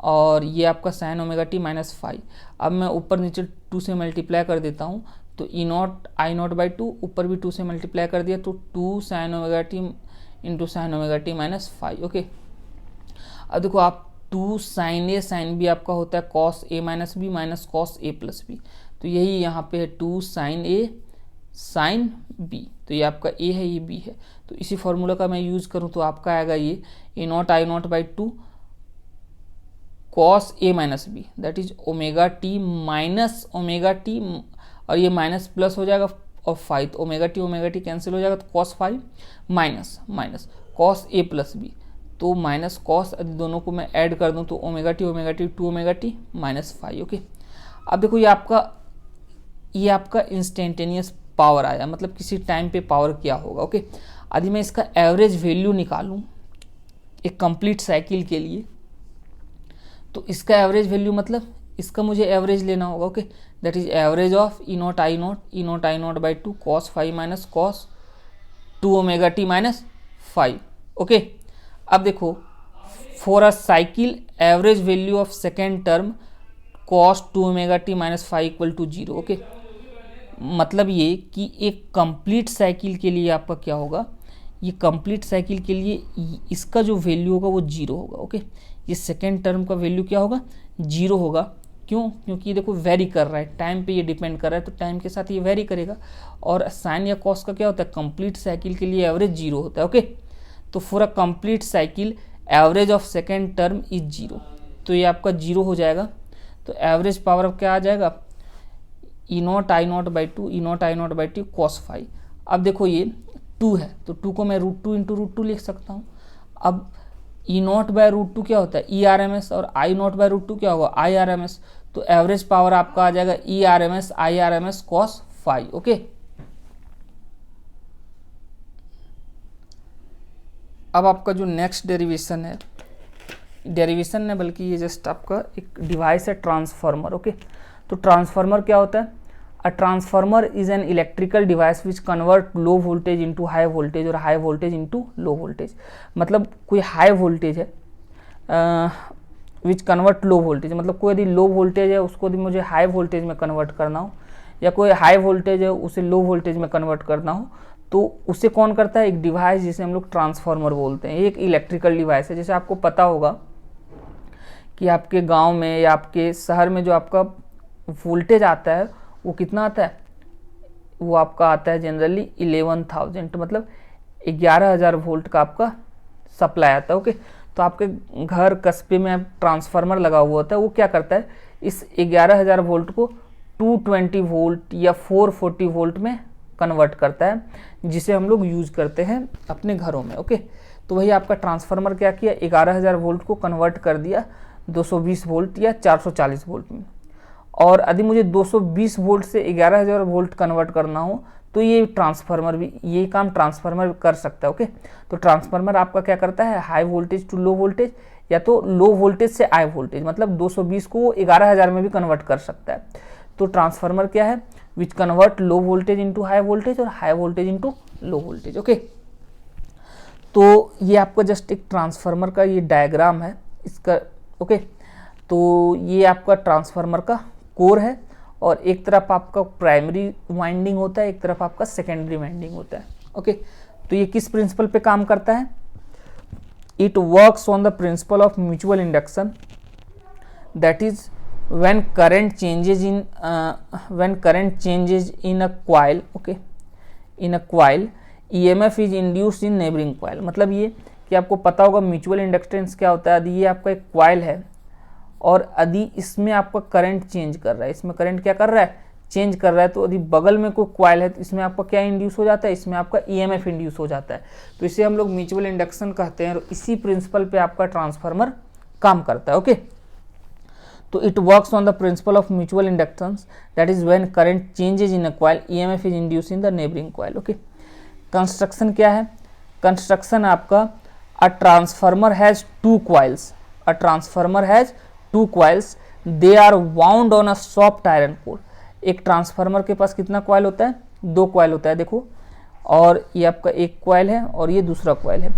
और ये आपका sine omega T minus phi. अब मैं ऊपर नीचे 2 से मल्टीप्लाई कर देता हूँ, तो E naught I naught by 2, ऊपर भी 2 से मल्टीप्लाई कर दिया तो 2 sine omega T into sine omega T minus phi. Okay, अब देखो आप 2 साइन ए साइन बी आपका होता है cos A minus B minus cos A plus B, तो यही यहाँ पे है 2 साइन ए साइन बी, तो ये आपका ए है ये बी है, तो इसी फॉर्मूला का मैं यूज़ करूँ तो आपका आएगा ये A naught I naught by 2 cos A minus B that is omega T minus omega T, और ये माइनस प्लस हो जाएगा और फाई, तो ओमेगा टी कैंसिल हो जाएगा, तो cos phi minus minus cos A plus B, तो माइनस कॉस, दोनों को मैं ऐड कर दूं तो omega T 2 omega T minus phi. Okay, अब देखो ये आपका इंस्टेंटेनियस पावर आया, मतलब किसी टाइम पे पावर क्या होगा। ओके, यदि मैं इसका एवरेज वैल्यू निकालूं एक कंप्लीट साइकिल के लिए, तो इसका एवरेज वैल्यू मतलब इसका मुझे एवरेज लेना होगा। Okay, that is average of E naught I naught by 2 cos phi minus cos 2 omega T minus phi. Okay, अब देखो for a cycle average value of second term cos 2 omega T minus phi equal to 0। Okay, मतलब ये कि एक complete cycle के लिए आपका क्या होगा, ये कंप्लीट साइकिल के लिए इसका जो वैल्यू होगा वो 0 होगा। ओके, ये सेकेंड टर्म का वैल्यू क्या होगा 0 होगा, क्यों, क्योंकि ये देखो वेरी कर रहा है, टाइम पे ये डिपेंड कर रहा है, तो टाइम के साथ ये वेरी करेगा, और साइन या कॉस का क्या होता है कंप्लीट साइकिल के लिए एवरेज 0 होता है। ओके, तो for a complete cycle average of second term is 0, तो ये आपका 0 हो जाएगा, तो एवरेज पावर अब क्या आ जाएगा E naught I naught by 2 cos phi. अब देखो ये 2 है तो 2 को मैं √2 इंटू √2 लिख सकता हूँ। अब ई नॉट बाय √2 क्या होता है ई आर एम एस, और आई नॉट बाय √2 क्या होगा आई आर एम एस, तो एवरेज पावर आपका आ जाएगा E R M S I R M S cos phi. Okay, अब आपका जो नेक्स्ट डेरिवेशन है, डेरिवेशन नहीं बल्कि ये जस्ट आपका एक डिवाइस है ट्रांसफार्मर। ओके, तो ट्रांसफार्मर क्या होता है, a transformer is an electrical device which convert low voltage into high voltage और high voltage into low voltage. मतलब कोई हाई वोल्टेज है विच कन्वर्ट लो वोल्टेज, मतलब कोई यदि लो वोल्टेज है उसको यदि मुझे हाई वोल्टेज में कन्वर्ट करना हो, या कोई हाई वोल्टेज है उसे लो वोल्टेज में कन्वर्ट करना हो, तो उसे कौन करता है एक डिवाइस जिसे हम लोग ट्रांसफार्मर बोलते हैं। एक इलेक्ट्रिकल डिवाइस है, जैसे आपको पता होगा कि आपके गांव में या आपके शहर में जो आपका वोल्टेज आता है वो कितना आता है, वो आपका आता है जनरली 11,000, मतलब 11,000 वोल्ट का आपका सप्लाई आता है। ओके, तो आपके घर कस्बे में ट्रांसफार्मर लगा हुआ होता है, वो क्या करता है इस 11,000 वोल्ट को 220 वोल्ट या 440 वोल्ट में कन्वर्ट करता है, जिसे हम लोग यूज करते हैं अपने घरों में। ओके, तो वही आपका ट्रांसफार्मर क्या किया 11,000 वोल्ट को कन्वर्ट कर दिया 220 वोल्ट या 440 वोल्ट में, और यदि मुझे 220 वोल्ट से 11,000 वोल्ट कन्वर्ट करना हो तो ये ट्रांसफार्मर भी यही काम ट्रांसफार्मर कर सकता है। ओके, तो ट्रांसफार्मर आपका क्या करता है, high voltage to low voltage या तो लो वोल्टेज से हाई वोल्टेज, मतलब 220 को 11,000 में भी कन्वर्ट कर सकता है। तो ट्रांसफार्मर क्या है, which convert low voltage into high voltage और high voltage into low voltage. Okay, तो ये आपका जस्ट एक ट्रांसफार्मर का ये डायग्राम है इसका। ओके, तो ये आपका ट्रांसफार्मर का कोर है और एक तरफ आपका प्राइमरी वाइंडिंग होता है, एक तरफ आपका सेकेंडरी वाइंडिंग होता है। ओके, तो ये किस प्रिंसिपल पे काम करता है, it works on the principle of mutual induction, that is when current changes in a coil, okay, in a coil EMF is induced in neighboring coil। मतलब ये कि आपको पता होगा म्यूचुअल इंडक्टेंस क्या होता है। यदि ये आपका एक कॉइल है और यदि इसमें आपका करंट चेंज कर रहा है, इसमें करंट क्या कर रहा है, चेंज कर रहा है, तो यदि बगल में कोई कॉइल है तो इसमें आपका क्या इंड्यूस हो जाता है, इसमें आपका EMF इंड्यूस हो जाता है। तो इसे हम लोग म्यूचुअल इंडक्शन कहते हैं और इसी प्रिंसिपल पे आपका ट्रांसफार्मर काम करता है। ओके, तो it works on the principle of mutual inductance, that is when current changes in a coil EMF is induce in the neighbouring coil. Okay, construction क्या है, कंस्ट्रक्शन आपका a transformer has two coils, a transformer has two coils, they are wound on a soft iron core. एक transformer के पास कितना coil होता है, दो कॉइल होता है देखो, और ये आपका एक कॉइल है और ये दूसरा कॉइल है।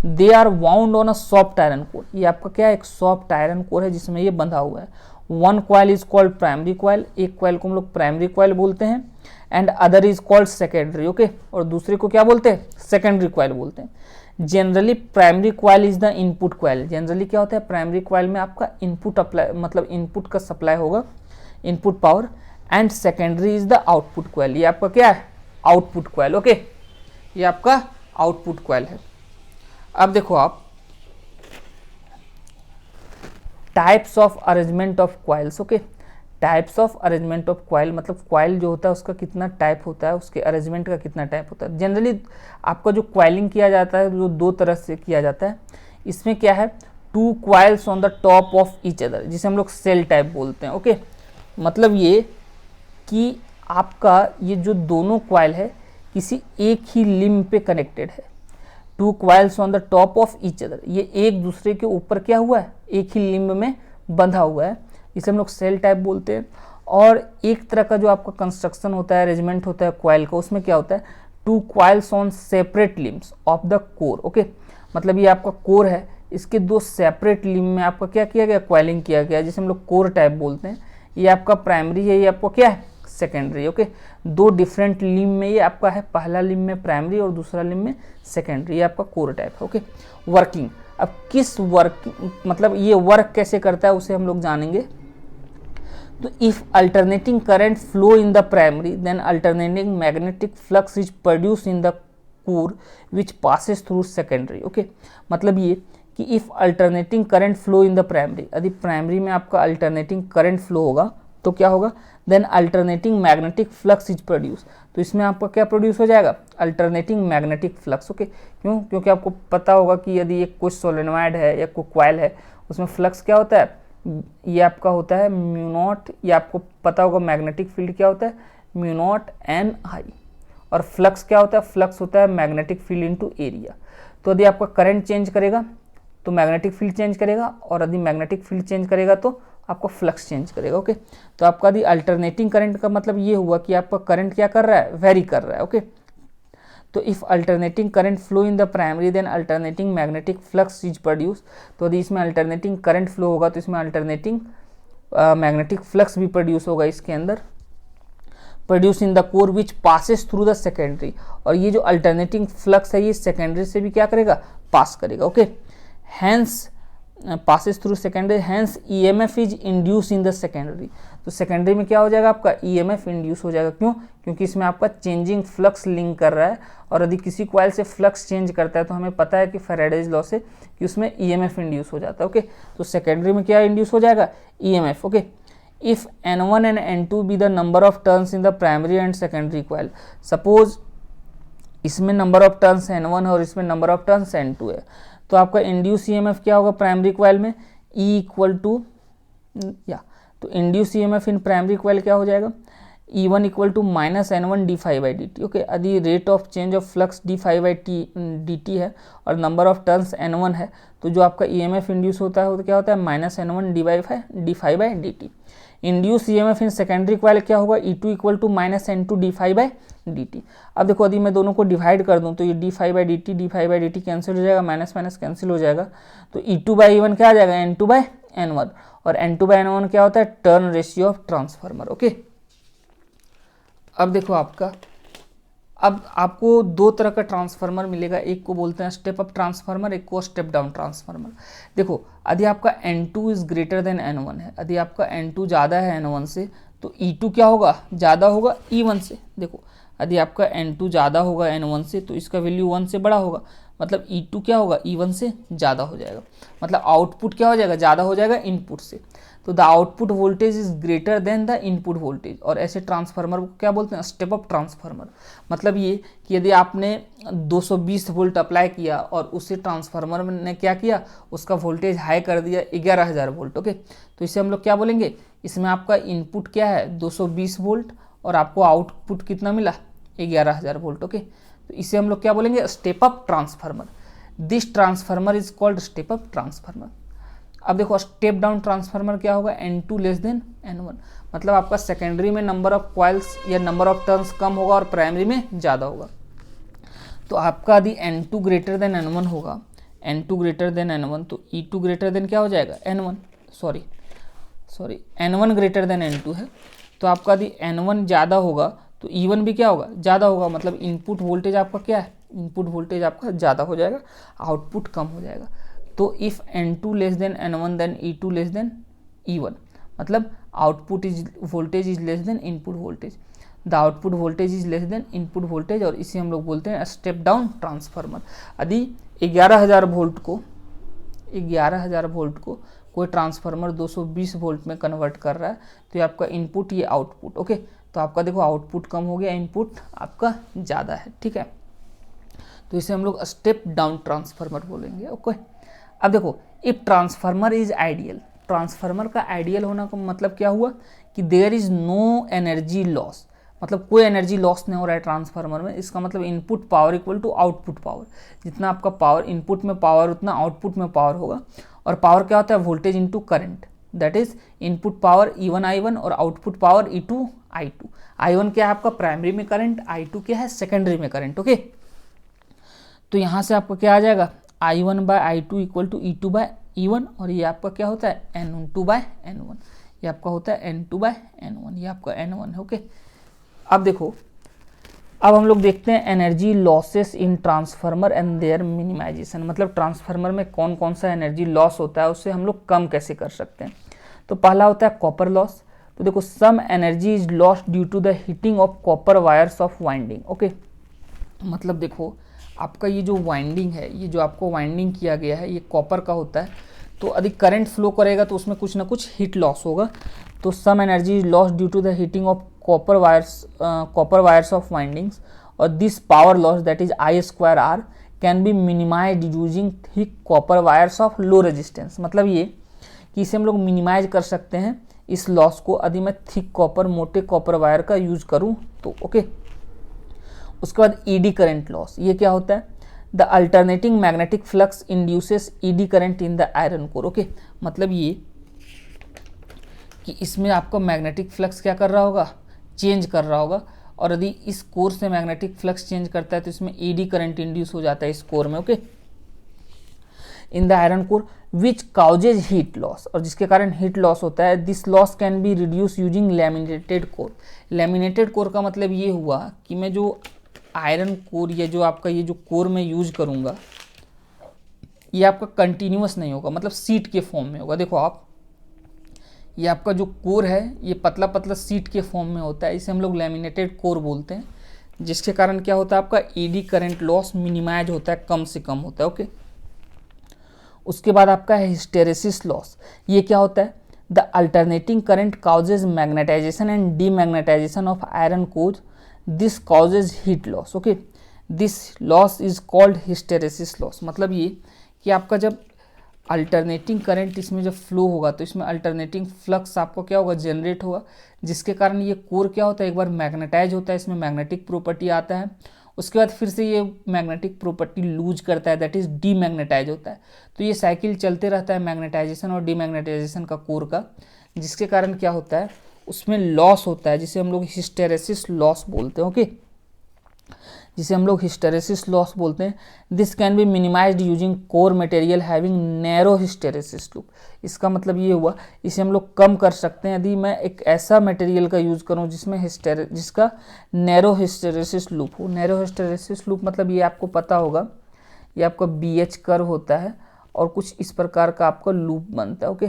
They are wound on a soft iron core, ये आपका क्या है, एक सॉफ्ट आयरन कोर है जिसमें ये बंधा हुआ है। One coil is called primary coil, एक कॉइल को हम लोग प्राइमरी कॉइल बोलते हैं, and other is called secondary. Okay, और दूसरे को क्या बोलते हैं, सेकेंडरी कॉइल बोलते हैं। Generally primary coil is the input coil, generally क्या होता है, प्राइमरी कॉइल में आपका इनपुट अप्लाई, मतलब इनपुट का सप्लाई होगा, input power, and secondary is the output coil, ये आपका क्या है, आउटपुट कॉइल। ओके, ये आपका आउटपुट कॉइल है। अब देखो आप types of arrangement of coils. Okay, types of arrangement of coil, मतलब कॉइल जो होता है उसका कितना टाइप होता है, उसके अरेंजमेंट का कितना टाइप होता है। जनरली आपका जो कॉइलिंग किया जाता है जो दो तरह से किया जाता है, इसमें क्या है, two coils on the top of each other, जिसे हम लोग सेल टाइप बोलते हैं। ओके, मतलब ये कि आपका ये जो दोनों कॉइल है किसी एक ही लिम्ब पे कनेक्टेड है। Two coils on the top of each other, ये एक दूसरे के ऊपर क्या हुआ है, एक ही लिम्ब में बंधा हुआ है, इसे हम लोग सेल टाइप बोलते हैं। और एक तरह का जो आपका कंस्ट्रक्शन होता है, अरेंजमेंट होता है कॉइल का, उसमें क्या होता है, two coils on separate limbs of the core. Okay, मतलब ये आपका कोर है, इसके दो सेपरेट लिम्ब में आपका क्या किया गया, कॉइलिंग किया गया, जिसे हम लोग कोर टाइप बोलते हैं। ये आपका प्राइमरी है, ये आपका क्या है, सेकेंडरी। ओके, दो डिफरेंट लिम्ब में ये आपका है, पहला लिम्ब में प्राइमरी और दूसरा लिम्ब में सेकेंडरी, ये आपका कोर टाइप है। ओके, वर्किंग, अब किस वर्क, मतलब ये वर्क कैसे करता है उसे हम लोग जानेंगे। तो if alternating current flow in the primary, then alternating magnetic flux is produce in the core which passes through secondary. Okay, मतलब ये कि if alternating current flow in the primary, यदि प्राइमरी में आपका अल्टरनेटिंग करंट फ्लो होगा तो क्या होगा, then alternating magnetic flux is produce, तो इसमें आपका क्या प्रोड्यूस हो जाएगा, अल्टरनेटिंग मैग्नेटिक फ्लक्स। ओके, क्यों, क्योंकि आपको पता होगा कि यदि एक कोई सोलेनॉइड है या कोई कॉइल है, उसमें फ्लक्स क्या होता है, ये आपका होता है म्यू नॉट, ये आपको पता होगा मैग्नेटिक फील्ड क्या होता है, म्यू नॉट एन आई, और फ्लक्स क्या होता है, फ्लक्स होता है मैग्नेटिक फील्ड इनटू एरिया। तो यदि आपका करंट चेंज करेगा तो मैग्नेटिक फील्ड चेंज करेगा, और यदि मैग्नेटिक फील्ड चेंज करेगा तो आपका फ्लक्स चेंज करेगा। ओके, तो आपका यदि अल्टरनेटिंग करंट का मतलब ये हुआ कि आपका करंट क्या कर रहा है, वेरी कर रहा है। ओके, तो if alternating current flow in the primary, then alternating magnetic flux is produce, तो यदि इसमें अल्टरनेटिंग करंट फ्लो होगा तो इसमें अल्टरनेटिंग मैग्नेटिक फ्लक्स भी प्रोड्यूस होगा इसके अंदर, produce in the core which passes through the secondary, और ये जो अल्टरनेटिंग फ्लक्स है ये सेकेंडरी से भी क्या करेगा, पास करेगा। Okay, hence passes through secondary, hence EMF is induced in the secondary, तो सेकेंडरी में क्या हो जाएगा, आपका EMF इंड्यूस हो जाएगा। क्यों, क्योंकि इसमें आपका चेंजिंग फ्लक्स लिंक कर रहा है, और यदि किसी कॉइल से फ्लक्स चेंज करता है तो हमें पता है कि फैराडेज लॉ से कि उसमें EMF इंड्यूस हो जाता है। ओके, तो सेकेंडरी में क्या इंड्यूस हो जाएगा, EMF। Okay, if N1 and N2 be the number of turns in the primary and secondary coil, suppose इसमें नंबर ऑफ टर्न्स N1 है और इसमें नंबर ऑफ टर्न्स N2 है, तो आपका इंड्यूस EMF क्या होगा प्राइमरी कॉइल में, E इक्वल टू, या तो induce EMF in primary coil क्या हो जाएगा, E1 equal to minus N1 d∅dt। ओके, यदि rate of change of flux d∅dt है और नंबर ऑफ टर्न्स N1 है, तो जो आपका ईएमएफ इंड्यूस होता है वो क्या होता है, minus N1 d∅dt। Induce EMF in secondary coil क्या होगा, E2 equal to minus N2 d∅dt। अब देखो यदि मैं दोनों को डिवाइड कर दूं तो ये d∅dt कैंसिल हो जाएगा, माइनस माइनस कैंसिल हो जाएगा, तो E2/E1 क्या आ जाएगा, N2/N1। और N2/N1 क्या होता है, turn ratio of transformer. Okay, अब देखो अब आपको दो तरह का ट्रांसफार्मर मिलेगा, एक को बोलते हैं स्टेप अप ट्रांसफार्मर, एक को स्टेप डाउन ट्रांसफार्मर। देखो यदि आपका N2 is greater than N1 है, यदि आपका N2 ज़्यादा है N1 से, तो E2 क्या होगा, ज़्यादा होगा E1 से। देखो यदि आपका N2 ज़्यादा होगा N1 से, तो इसका वैल्यू 1 से बड़ा होगा, मतलब E2 क्या होगा, E1 से ज़्यादा हो जाएगा, मतलब आउटपुट क्या हो जाएगा, ज़्यादा हो जाएगा इनपुट से। तो the output voltage is greater than the input voltage, और ऐसे ट्रांसफार्मर को क्या बोलते हैं, स्टेप अप ट्रांसफार्मर। मतलब ये कि यदि आपने 220 वोल्ट अप्लाई किया और उसी ट्रांसफार्मर ने क्या किया, उसका वोल्टेज हाई कर दिया 11,000 वोल्ट। ओके, तो इसे हम लोग क्या बोलेंगे, इसमें आपका इनपुट क्या है 220 वोल्ट और आपको आउटपुट कितना मिला 11,000 वोल्ट। ओके, तो इसे हम लोग क्या बोलेंगे, step up transformer. This transformer is called step up transformer. अब देखो स्टेप डाउन ट्रांसफार्मर क्या होगा, N2 लेस देन N1, मतलब आपका सेकेंडरी में नंबर ऑफ कॉइल्स या नंबर ऑफ टर्न्स कम होगा और प्राइमरी में ज़्यादा होगा। तो आपका यदि N2 ग्रेटर देन N1 होगा, N2 ग्रेटर देन N1, तो E2 ग्रेटर देन क्या हो जाएगा, N1, sorry N1 greater than N2 है, तो आपका यदि N1 ज़्यादा होगा तो E1 भी क्या होगा, ज़्यादा होगा, मतलब इनपुट वोल्टेज आपका क्या है, इनपुट वोल्टेज आपका ज़्यादा हो जाएगा, आउटपुट कम हो जाएगा। तो if N2 less than N1 then E2 less than E1, मतलब output is voltage is less than input voltage, the output voltage is less than input voltage, और इसे हम लोग बोलते हैं स्टेप डाउन ट्रांसफार्मर। यदि 11,000 वोल्ट को कोई ट्रांसफार्मर 220 वोल्ट में कन्वर्ट कर रहा है, तो ये आपका इनपुट, ये आउटपुट। ओके, तो आपका देखो आउटपुट कम हो गया, इनपुट आपका ज़्यादा है, ठीक है, तो इसे हम लोग स्टेप डाउन ट्रांसफार्मर बोलेंगे। ओके, अब देखो if transformer is ideal, transformer का आइडियल होना का मतलब क्या हुआ कि there is no energy loss, मतलब कोई एनर्जी लॉस नहीं हो रहा है ट्रांसफार्मर में। इसका मतलब input power equal to output power, जितना आपका पावर इनपुट में पावर उतना आउटपुट में पावर होगा। और पावर क्या होता है, voltage into current, that is input power E1 I1 और output power E2 I2। I1 क्या है आपका प्राइमरी में करंट, I2 क्या है सेकेंडरी में करंट। ओके, तो यहाँ से आपका क्या आ जाएगा, I1/I2 इक्वल टू E2/E1, और ये आपका क्या होता है N2/N1, ये आपका होता है N2/N1, ये आपका N1 है। ओके, अब देखो अब हम लोग देखते हैं energy losses in transformer and their minimization, मतलब ट्रांसफार्मर में कौन कौन सा एनर्जी लॉस होता है, उससे हम लोग कम कैसे कर सकते हैं। तो पहला होता है कॉपर लॉस। तो देखो some energy is lost due to the heating of copper wires of winding. Okay, मतलब देखो आपका ये जो वाइंडिंग है, ये जो आपको वाइंडिंग किया गया है, ये कॉपर का होता है, तो अधिक करंट फ्लो करेगा तो उसमें कुछ ना कुछ हीट लॉस होगा। तो some energy is lost due to the heating of copper wires of windings, और this power loss that is I²R can be minimize using thick copper wires of low resistance. मतलब ये कि इसे हम लोग minimise कर सकते हैं इस लॉस को यदि मैं थिक कॉपर, मोटे कॉपर वायर का यूज करूँ तो। ओके, उसके बाद ED करंट लॉस, ये क्या होता है, the alternating magnetic flux induces ED current in the iron core. Okay, मतलब ये कि इसमें आपका मैग्नेटिक फ्लक्स क्या कर रहा होगा, चेंज कर रहा होगा, और यदि इस कोर से मैग्नेटिक फ्लक्स चेंज करता है तो इसमें ED करंट इंड्यूस हो जाता है इस कोर में। Okay, in the iron core which causes heat loss, और जिसके कारण हीट लॉस होता है। This loss can be reduce using laminated core. Laminated core का मतलब ये हुआ कि मैं जो आयरन कोर या जो आपका ये जो कोर में यूज करूँगा, ये आपका कंटिन्यूस नहीं होगा, मतलब सीट के फॉर्म में होगा। देखो आप, ये आपका जो कोर है ये पतला पतला सीट के फॉर्म में होता है, इसे हम लोग लैमिनेटेड कोर बोलते हैं, जिसके कारण क्या होता है आपका ED करंट लॉस मिनिमाइज होता है, कम से कम होता है। ओके, उसके बाद आपका है हिस्टेरेसिस लॉस। ये क्या होता है, the alternating current causes magnetization and demagnetization of iron core, this causes heat loss. Okay, this loss is called hysteresis loss. मतलब ये कि आपका जब अल्टरनेटिंग करंट इसमें जब फ्लो होगा तो इसमें अल्टरनेटिंग फ्लक्स आपको क्या होगा, जनरेट होगा, जिसके कारण ये कोर क्या होता है, एक बार मैग्नेटाइज होता है, इसमें मैग्नेटिक प्रॉपर्टी आता है, उसके बाद फिर से ये मैग्नेटिक प्रॉपर्टी लूज करता है, दैट इज डीमैग्नेटाइज होता है। तो ये साइकिल चलते रहता है मैग्नेटाइजेशन और डीमैग्नेटाइजेशन का कोर का, जिसके कारण क्या होता है, उसमें लॉस होता है, जिसे हम लोग हिस्टेरेसिस लॉस बोलते हैं। ओके, जिसे हम लोग हिस्टेरेसिस लॉस बोलते हैं। This can be minimized using core material having narrow hysteresis loop. इसका मतलब ये हुआ, इसे हम लोग कम कर सकते हैं यदि मैं एक ऐसा मटेरियल का यूज़ करूं जिसमें जिसका नैरो हिस्टेरेसिस लूप हो। नैरो हिस्टेरेसिस लूप मतलब ये आपको पता होगा, ये आपका BH कर्व होता है और कुछ इस प्रकार का आपका लूप बनता है। ओके,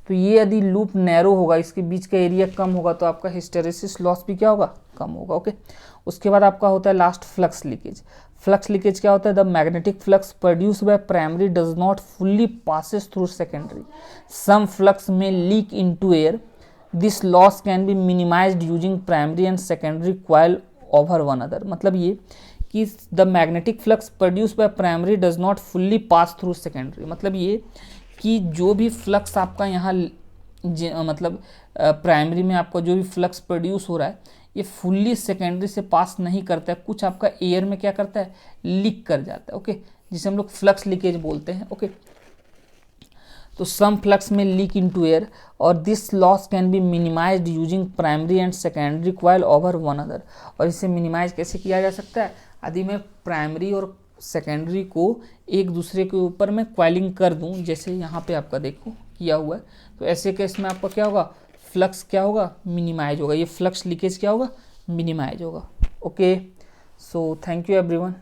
तो ये यदि लूप नैरो होगा, इसके बीच का एरिया कम होगा, तो आपका हिस्टेरेसिस लॉस भी क्या होगा, कम होगा। ओके, उसके बाद आपका होता है last flux leakage. Flux leakage क्या होता है, the magnetic flux produce by primary does not fully passes through secondary, some flux may leak into air, this loss can be minimized using primary and secondary coil over one other. मतलब ये कि the magnetic flux produce by primary does not fully pass through secondary, मतलब ये कि जो भी flux आपका यहाँ मतलब प्राइमरी में आपका जो भी फ्लक्स प्रोड्यूस हो रहा है, ये फुल्ली सेकेंडरी से पास नहीं करता है, कुछ आपका एयर में क्या करता है, लीक कर जाता है। ओके, जिसे हम लोग फ्लक्स लीकेज बोलते हैं। ओके, तो सम flux may leak into air और this loss can be minimized using primary and secondary coil over one other. और इसे मिनिमाइज कैसे किया जा सकता है, यदि मैं प्राइमरी और सेकेंडरी को एक दूसरे के ऊपर मैं क्वाइलिंग कर दूं, जैसे यहाँ पे आपका देखो किया हुआ है, तो ऐसे केस में आपका क्या होगा, फ्लक्स क्या होगा, मिनिमाइज होगा, ये फ्लक्स लीकेज क्या होगा, मिनिमाइज होगा। Okay, so thank you everyone.